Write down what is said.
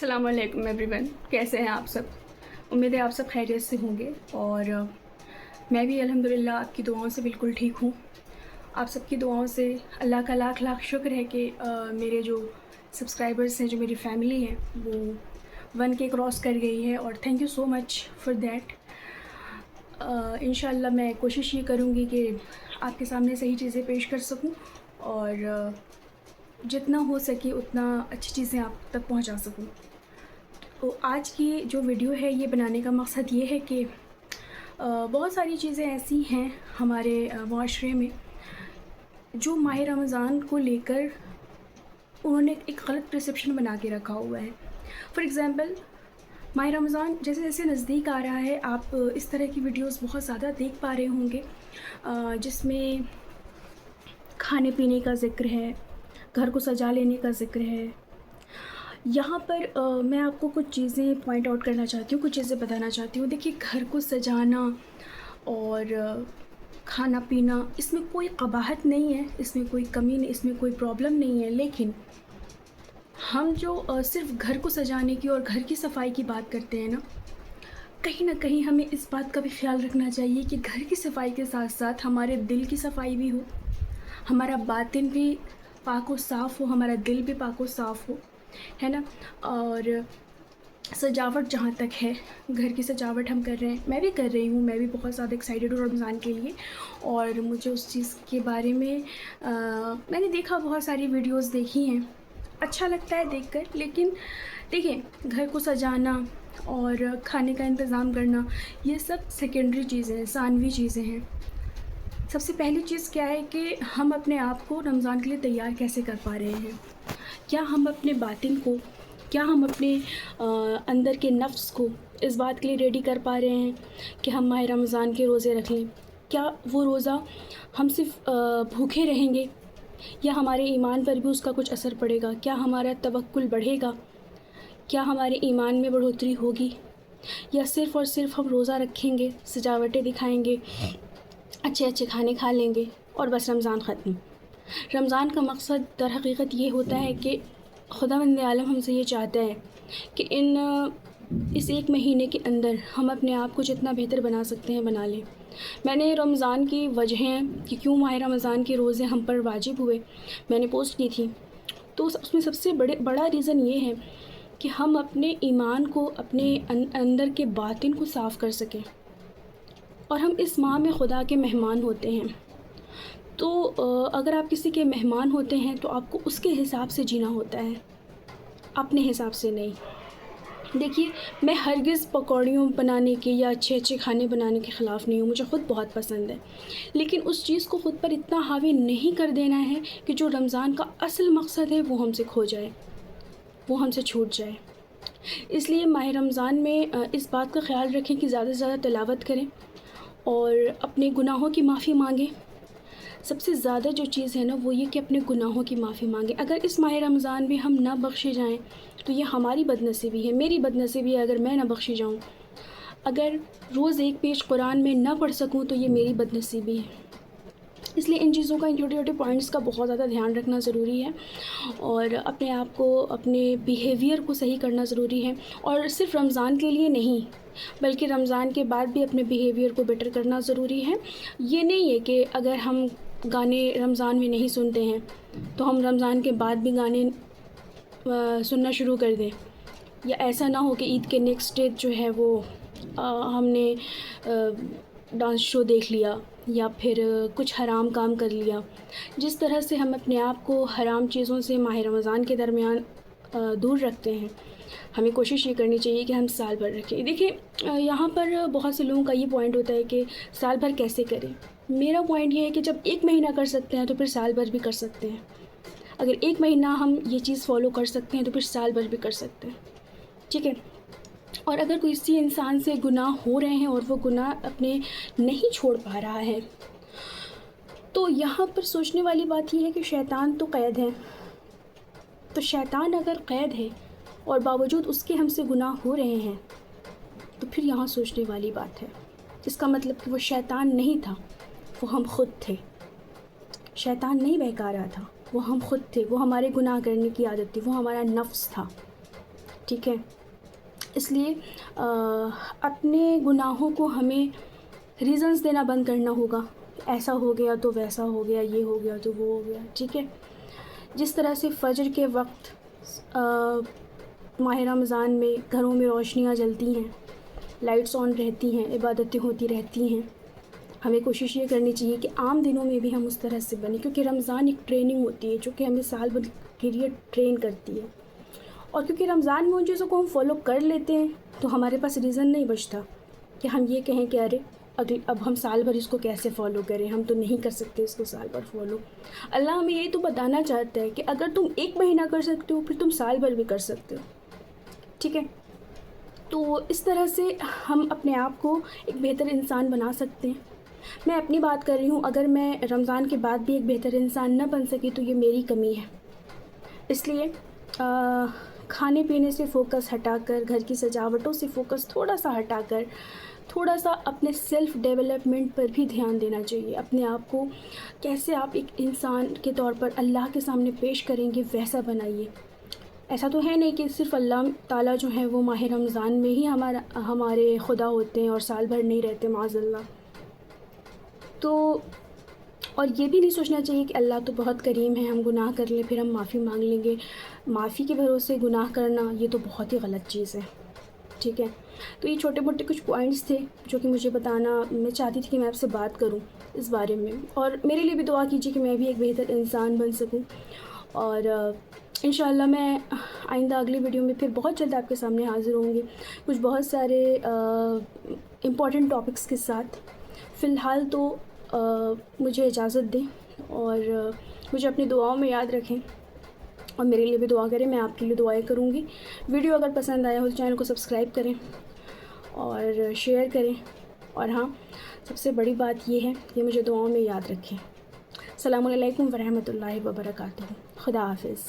अस्सलाम वालेकुम एवरीवन, कैसे हैं आप सब। उम्मीद है आप सब खैरियत से होंगे और मैं भी अल्हम्दुलिल्लाह आपकी दुआओं से बिल्कुल ठीक हूँ। आप सबकी दुआओं से अल्लाह का लाख लाख शुक्र है कि मेरे जो सब्सक्राइबर्स हैं, जो मेरी फ़ैमिली है, वो 1K क्रॉस कर गई है और thank you so much for that. इंशाअल्लाह मैं कोशिश ये करूँगी कि आपके सामने सही चीज़ें पेश कर सकूँ और जितना हो सके उतना अच्छी चीज़ें आप तक पहुंचा सकूं। तो आज की जो वीडियो है ये बनाने का मकसद ये है कि बहुत सारी चीज़ें ऐसी हैं हमारे माशरे में जो माह रमज़ान को लेकर उन्होंने एक गलत परसेप्शन बना के रखा हुआ है। फॉर एग्ज़ाम्पल, माह रमज़ान जैसे जैसे नज़दीक आ रहा है, आप इस तरह की वीडियोस बहुत ज़्यादा देख पा रहे होंगे जिसमें खाने पीने का ज़िक्र है, घर को सजा लेने का ज़िक्र है। यहाँ पर मैं आपको कुछ चीज़ें पॉइंट आउट करना चाहती हूँ, कुछ चीज़ें बताना चाहती हूँ। देखिए, घर को सजाना और खाना पीना, इसमें कोई कबाहत नहीं है, इसमें कोई कमी नहीं, इसमें कोई प्रॉब्लम नहीं है। लेकिन हम जो सिर्फ़ घर को सजाने की और घर की सफाई की बात करते हैं ना कहीं हमें इस बात का भी ख्याल रखना चाहिए कि घर की सफाई के साथ साथ हमारे दिल की सफाई भी हो, हमारा बातिन भी पाक व साफ़ हो, हमारा दिल भी पाक व साफ़ हो, है ना। और सजावट जहाँ तक है, घर की सजावट हम कर रहे हैं, मैं भी कर रही हूँ, मैं भी बहुत ज़्यादा एक्साइटेड हूँ रमज़ान के लिए। और मुझे उस चीज़ के बारे में मैंने देखा, बहुत सारी वीडियोस देखी हैं, अच्छा लगता है देखकर। लेकिन देखिए, घर को सजाना और खाने का इंतज़ाम करना ये सब सेकेंडरी चीज़ें हैं, सानवी चीज़ें हैं। सबसे पहली चीज़ क्या है कि हम अपने आप को रमज़ान के लिए तैयार कैसे कर पा रहे हैं। क्या हम अपने बातिन को, क्या हम अपने अंदर के नफ्स को इस बात के लिए रेडी कर पा रहे हैं कि हम माह रमज़ान के रोज़े रख लें। क्या वो रोज़ा हम सिर्फ भूखे रहेंगे या हमारे ईमान पर भी उसका कुछ असर पड़ेगा। क्या हमारा तवक्कुल बढ़ेगा, क्या हमारे ईमान में बढ़ोतरी होगी, या सिर्फ़ और सिर्फ हम रोज़ा रखेंगे, सजावटें दिखाएंगे, अच्छे अच्छे खाने खा लेंगे और बस रमज़ान ख़त्म। रमज़ान का मकसद दर हकीकत ये होता है कि खुदावंद आलम हमसे ये चाहता है कि इस एक महीने के अंदर हम अपने आप को जितना बेहतर बना सकते हैं बना लें। मैंने रमज़ान की वजहें कि क्यों माह रमज़ान के रोज़े हम पर वाजिब हुए मैंने पोस्ट की थी। तो उसमें सबसे बड़ा रीज़न ये है कि हम अपने ईमान को, अपने अंदर के बातिन को साफ़ कर सकें। और हम इस माह में खुदा के मेहमान होते हैं, तो अगर आप किसी के मेहमान होते हैं तो आपको उसके हिसाब से जीना होता है, अपने हिसाब से नहीं। देखिए, मैं हरगिज़ पकौड़ियों बनाने के या अच्छे अच्छे खाने बनाने के ख़िलाफ़ नहीं हूँ, मुझे ख़ुद बहुत पसंद है। लेकिन उस चीज़ को ख़ुद पर इतना हावी नहीं कर देना है कि जो रमज़ान का असल मकसद है वो हमसे खो जाए, वो हमसे छूट जाए। इसलिए माह रमज़ान में इस बात का ख्याल रखें कि ज़्यादा से ज़्यादा तिलावत करें और अपने गुनाहों की माफ़ी मांगें। सबसे ज़्यादा जो चीज़ है ना वो ये कि अपने गुनाहों की माफ़ी मांगें। अगर इस माह रमज़ान में हम ना बख्शे जाएं तो ये हमारी बदनसीबी है, मेरी बदनसीबी है अगर मैं ना बख्शी जाऊं। अगर रोज़ एक पेज कुरान में ना पढ़ सकूं तो ये मेरी बदनसीबी है। इसलिए इन चीज़ों का, इन छोटे छोटे पॉइंट्स का बहुत ज़्यादा ध्यान रखना ज़रूरी है और अपने आप को, अपने बिहेवियर को सही करना ज़रूरी है। और सिर्फ रमज़ान के लिए नहीं बल्कि रमज़ान के बाद भी अपने बिहेवियर को बेटर करना ज़रूरी है। ये नहीं है कि अगर हम गाने रमज़ान में नहीं सुनते हैं तो हम रमज़ान के बाद भी गाने सुनना शुरू कर दें, या ऐसा ना हो कि ईद के नेक्स्ट डे जो है वो हमने डांस शो देख लिया या फिर कुछ हराम काम कर लिया। जिस तरह से हम अपने आप को हराम चीज़ों से माह रमज़ान के दरमियान दूर रखते हैं, हमें कोशिश ये करनी चाहिए कि हम साल भर रखें। देखिए, यहाँ पर बहुत से लोगों का ये पॉइंट होता है कि साल भर कैसे करें। मेरा पॉइंट ये है कि जब एक महीना कर सकते हैं तो फिर साल भर भी कर सकते हैं। अगर एक महीना हम ये चीज़ फॉलो कर सकते हैं तो फिर साल भर भी कर सकते हैं, ठीक है। और अगर किसी इंसान से गुनाह हो रहे हैं और वो गुनाह अपने नहीं छोड़ पा रहा है तो यहाँ पर सोचने वाली बात ये है कि शैतान तो कैद है। तो शैतान अगर कैद है और बावजूद उसके हमसे गुनाह हो रहे हैं तो फिर यहाँ सोचने वाली बात है। इसका मतलब कि वो शैतान नहीं था, वो हम खुद थे। शैतान नहीं बहका रहा था, वो हम खुद थे, वो हमारे गुनाह करने की आदत थी, वो हमारा नफ्स था, ٹھیک ہے. اس لیے اپنے گناہوں کو ہمیں ریزنز دینا بند کرنا ہوگا. ایسا ہو گیا تو ویسا ہو گیا، یہ ہو گیا تو وہ ہو گیا. ٹھیک ہے. جس طرح سے فجر کے وقت ماہ رمضان میں گھروں میں روشنیاں جلتی ہیں، لائٹس آن رہتی ہیں، عبادتیں ہوتی رہتی ہیں، ہمیں کوشش یہ کرنی چاہیے کہ عام دنوں میں بھی ہم اس طرح سے بنیں، کیونکہ رمضان ایک ٹریننگ ہوتی ہے جو کہ ہمیں سال بھر کے لیے ٹرین کرتی ہے. اور کیونکہ رمضان میں ان چیزوں کو ہم فالو کر لیتے ہیں تو ہمارے پاس ریزن نہیں بچتا کہ ہم یہ کہیں کہ ارے اب ہم سال بھر اس کو کیسے فالو کریں، ہم تو نہیں کر سکتے اس کو سال بھر فالو. اللہ ہمیں یہی تو بتانا چاہتا ہے کہ اگر تم 1 مہینہ کر سکتے ہو پھر تم سال بھر بھی کر سکتے ہو. ٹھیک ہے. تو اس طرح سے ہم اپنے آپ کو ایک بہتر انسان بنا سکتے ہیں. میں اپنی بات کر رہی ہوں، اگر میں رمضان کے بعد بھی ایک بہتر انسان نہ بن سکی تو یہ میری کمی ہے. اس لیے کھانے پینے سے فوکس ہٹا کر، گھر کی سجاوٹوں سے فوکس تھوڑا سا ہٹا کر، تھوڑا سا اپنے سیلف ڈیولپمنٹ پر بھی دھیان دینا چاہیے. اپنے آپ کو کیسے آپ ایک انسان کے طور پر اللہ کے سامنے پیش کریں گے ویسا بنائیے. ایسا تو ہے نہیں کہ صرف اللہ تعالیٰ جو ہے وہ ماہ رمضان میں ہی ہمارے خدا ہوتے ہیں اور سال بھر نہیں رہتے معاذ اللہ. تو اور یہ بھی نہیں سوچنا چاہیے کہ اللہ تو بہت کریم ہے، ہم گناہ کر لیں پھر ہم معافی مانگ لیں گے. معافی کے بھروسے گناہ کرنا یہ تو بہت ہی غلط چیز ہے. ٹھیک ہے. تو یہ چھوٹے موٹے کچھ پوائنٹس تھے جو کہ مجھے بتانا، میں چاہتی تھی کہ میں آپ سے بات کروں اس بارے میں. اور میرے لیے بھی دعا کیجیے کہ میں بھی ایک بہتر انسان بن سکوں. اور انشاءاللہ میں آئندہ اگلی ویڈیو میں پھر بہت جلد آپ کے سامنے حاضر ہوں گی کچھ بہت سارے امپورٹنٹ ٹاپکس کے ساتھ. فی الحال تو مجھے اجازت دیں اور مجھے اپنی دعاؤں میں یاد رکھیں اور میرے لیے بھی دعا کریں. میں آپ کے لیے دعائیں کروں گی. ویڈیو اگر پسند آیا ہو تو چینل کو سبسکرائب کریں اور شیئر کریں. اور ہاں، سب سے بڑی بات یہ ہے کہ مجھے دعاؤں میں یاد رکھیں. السلام علیکم ورحمۃ اللہ وبرکاتہ. خدا حافظ.